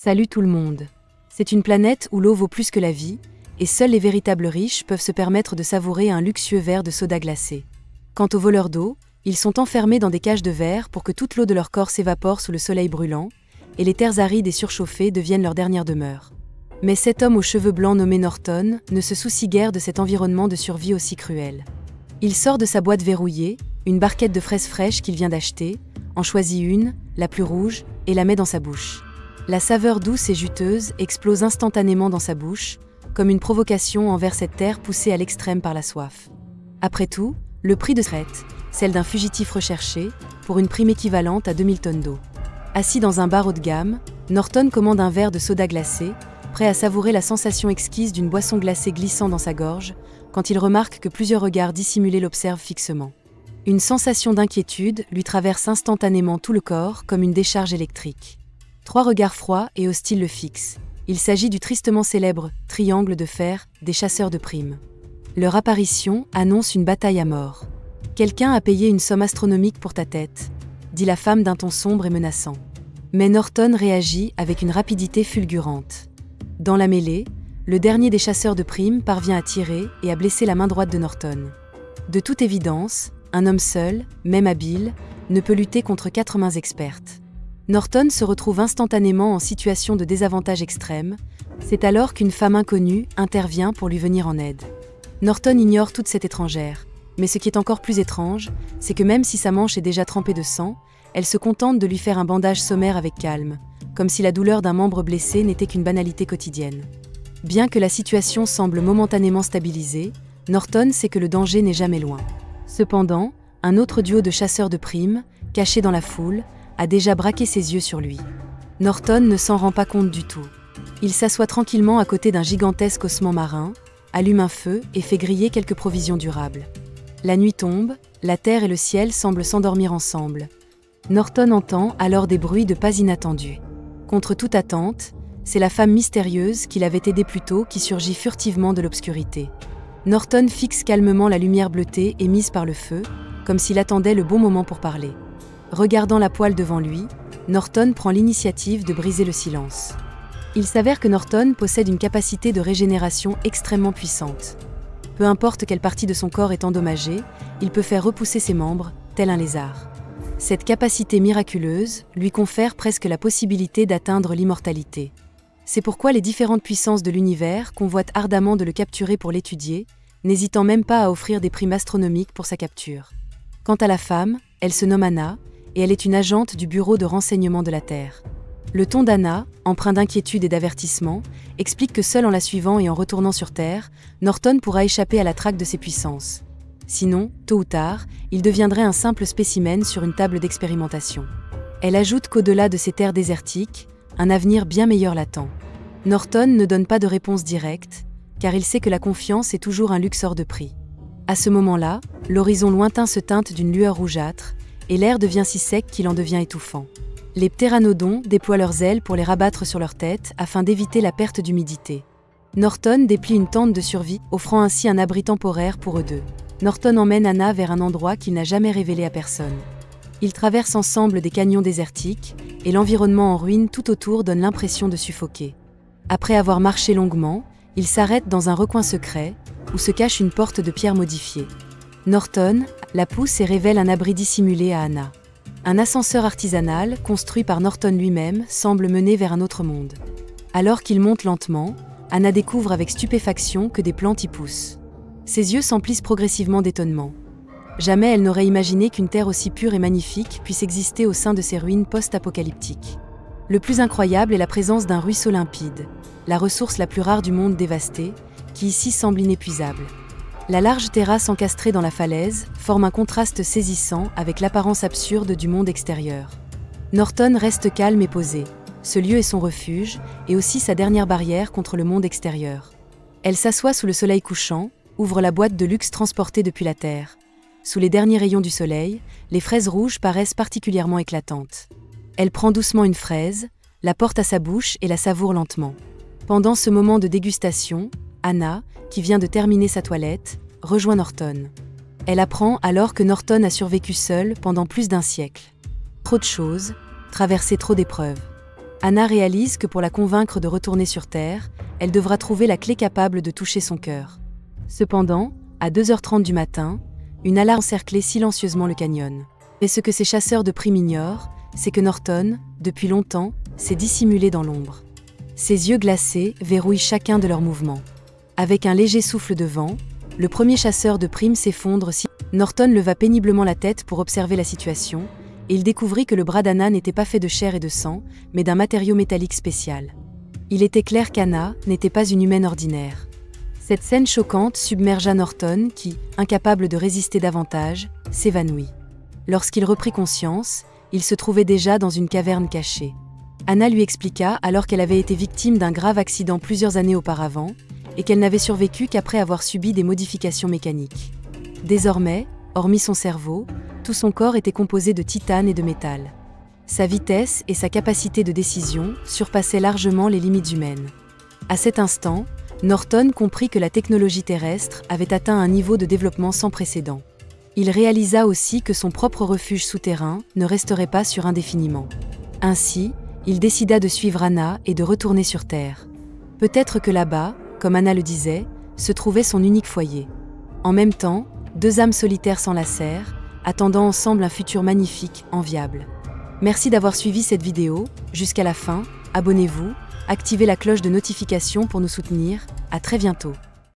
Salut tout le monde. C'est une planète où l'eau vaut plus que la vie, et seuls les véritables riches peuvent se permettre de savourer un luxueux verre de soda glacé. Quant aux voleurs d'eau, ils sont enfermés dans des cages de verre pour que toute l'eau de leur corps s'évapore sous le soleil brûlant, et les terres arides et surchauffées deviennent leur dernière demeure. Mais cet homme aux cheveux blancs nommé Norton ne se soucie guère de cet environnement de survie aussi cruel. Il sort de sa boîte verrouillée, une barquette de fraises fraîches qu'il vient d'acheter, en choisit une, la plus rouge, et la met dans sa bouche. La saveur douce et juteuse explose instantanément dans sa bouche, comme une provocation envers cette terre poussée à l'extrême par la soif. Après tout, le prix de traite, celle d'un fugitif recherché, pour une prime équivalente à 2000 tonnes d'eau. Assis dans un bar haut de gamme, Norton commande un verre de soda glacé, prêt à savourer la sensation exquise d'une boisson glacée glissant dans sa gorge, quand il remarque que plusieurs regards dissimulés l'observent fixement. Une sensation d'inquiétude lui traverse instantanément tout le corps comme une décharge électrique. 3 regards froids et hostiles le fixent. Il s'agit du tristement célèbre « triangle de fer » des chasseurs de primes. Leur apparition annonce une bataille à mort. « Quelqu'un a payé une somme astronomique pour ta tête », dit la femme d'un ton sombre et menaçant. Mais Norton réagit avec une rapidité fulgurante. Dans la mêlée, le dernier des chasseurs de primes parvient à tirer et à blesser la main droite de Norton. De toute évidence, un homme seul, même habile, ne peut lutter contre 4 mains expertes. Norton se retrouve instantanément en situation de désavantage extrême. C'est alors qu'une femme inconnue intervient pour lui venir en aide. Norton ignore toute cette étrangère, mais ce qui est encore plus étrange, c'est que même si sa manche est déjà trempée de sang, elle se contente de lui faire un bandage sommaire avec calme, comme si la douleur d'un membre blessé n'était qu'une banalité quotidienne. Bien que la situation semble momentanément stabilisée, Norton sait que le danger n'est jamais loin. Cependant, un autre duo de chasseurs de primes, caché dans la foule, a déjà braqué ses yeux sur lui. Norton ne s'en rend pas compte du tout. Il s'assoit tranquillement à côté d'un gigantesque ossement marin, allume un feu et fait griller quelques provisions durables. La nuit tombe, la terre et le ciel semblent s'endormir ensemble. Norton entend alors des bruits de pas inattendus. Contre toute attente, c'est la femme mystérieuse qui l'avait aidé plus tôt qui surgit furtivement de l'obscurité. Norton fixe calmement la lumière bleutée émise par le feu, comme s'il attendait le bon moment pour parler. Regardant la poêle devant lui, Norton prend l'initiative de briser le silence. Il s'avère que Norton possède une capacité de régénération extrêmement puissante. Peu importe quelle partie de son corps est endommagée, il peut faire repousser ses membres, tel un lézard. Cette capacité miraculeuse lui confère presque la possibilité d'atteindre l'immortalité. C'est pourquoi les différentes puissances de l'univers convoitent ardemment de le capturer pour l'étudier, n'hésitant même pas à offrir des primes astronomiques pour sa capture. Quant à la femme, elle se nomme Anna, et elle est une agente du Bureau de renseignement de la Terre. Le ton d'Anna, empreint d'inquiétude et d'avertissement, explique que seul en la suivant et en retournant sur Terre, Norton pourra échapper à la traque de ses puissances. Sinon, tôt ou tard, il deviendrait un simple spécimen sur une table d'expérimentation. Elle ajoute qu'au-delà de ces terres désertiques, un avenir bien meilleur l'attend. Norton ne donne pas de réponse directe, car il sait que la confiance est toujours un luxe hors de prix. À ce moment-là, l'horizon lointain se teinte d'une lueur rougeâtre, et l'air devient si sec qu'il en devient étouffant. Les ptéranodons déploient leurs ailes pour les rabattre sur leur tête afin d'éviter la perte d'humidité. Norton déplie une tente de survie, offrant ainsi un abri temporaire pour eux deux. Norton emmène Anna vers un endroit qu'il n'a jamais révélé à personne. Ils traversent ensemble des canyons désertiques, et l'environnement en ruine tout autour donne l'impression de suffoquer. Après avoir marché longuement, ils s'arrêtent dans un recoin secret, où se cache une porte de pierre modifiée. Norton la pousse et révèle un abri dissimulé à Anna. Un ascenseur artisanal, construit par Norton lui-même, semble mener vers un autre monde. Alors qu'il monte lentement, Anna découvre avec stupéfaction que des plantes y poussent. Ses yeux s'emplissent progressivement d'étonnement. Jamais elle n'aurait imaginé qu'une terre aussi pure et magnifique puisse exister au sein de ces ruines post-apocalyptiques. Le plus incroyable est la présence d'un ruisseau limpide, la ressource la plus rare du monde dévasté, qui ici semble inépuisable. La large terrasse encastrée dans la falaise forme un contraste saisissant avec l'apparence absurde du monde extérieur. Norton reste calme et posé. Ce lieu est son refuge, et aussi sa dernière barrière contre le monde extérieur. Elle s'assoit sous le soleil couchant, ouvre la boîte de luxe transportée depuis la Terre. Sous les derniers rayons du soleil, les fraises rouges paraissent particulièrement éclatantes. Elle prend doucement une fraise, la porte à sa bouche et la savoure lentement. Pendant ce moment de dégustation, Anna, qui vient de terminer sa toilette, rejoint Norton. Elle apprend alors que Norton a survécu seul pendant plus d'1 siècle. Trop de choses, traversé trop d'épreuves. Anna réalise que pour la convaincre de retourner sur Terre, elle devra trouver la clé capable de toucher son cœur. Cependant, à 2h30 du matin, une alarme encerclait silencieusement le canyon. Et ce que ces chasseurs de primes ignorent, c'est que Norton, depuis longtemps, s'est dissimulé dans l'ombre. Ses yeux glacés verrouillent chacun de leurs mouvements. Avec un léger souffle de vent, le premier chasseur de primes s'effondre si Norton leva péniblement la tête pour observer la situation, et il découvrit que le bras d'Anna n'était pas fait de chair et de sang, mais d'un matériau métallique spécial. Il était clair qu'Anna n'était pas une humaine ordinaire. Cette scène choquante submergea Norton qui, incapable de résister davantage, s'évanouit. Lorsqu'il reprit conscience, il se trouvait déjà dans une caverne cachée. Anna lui expliqua alors qu'elle avait été victime d'un grave accident plusieurs années auparavant et qu'elle n'avait survécu qu'après avoir subi des modifications mécaniques. Désormais, hormis son cerveau, tout son corps était composé de titane et de métal. Sa vitesse et sa capacité de décision surpassaient largement les limites humaines. À cet instant, Norton comprit que la technologie terrestre avait atteint un niveau de développement sans précédent. Il réalisa aussi que son propre refuge souterrain ne resterait pas sur indéfiniment. Ainsi, il décida de suivre Anna et de retourner sur Terre. Peut-être que là-bas, comme Anna le disait, se trouvait son unique foyer. En même temps, deux âmes solitaires s'enlacèrent, attendant ensemble un futur magnifique, enviable. Merci d'avoir suivi cette vidéo, jusqu'à la fin, abonnez-vous, activez la cloche de notification pour nous soutenir, à très bientôt.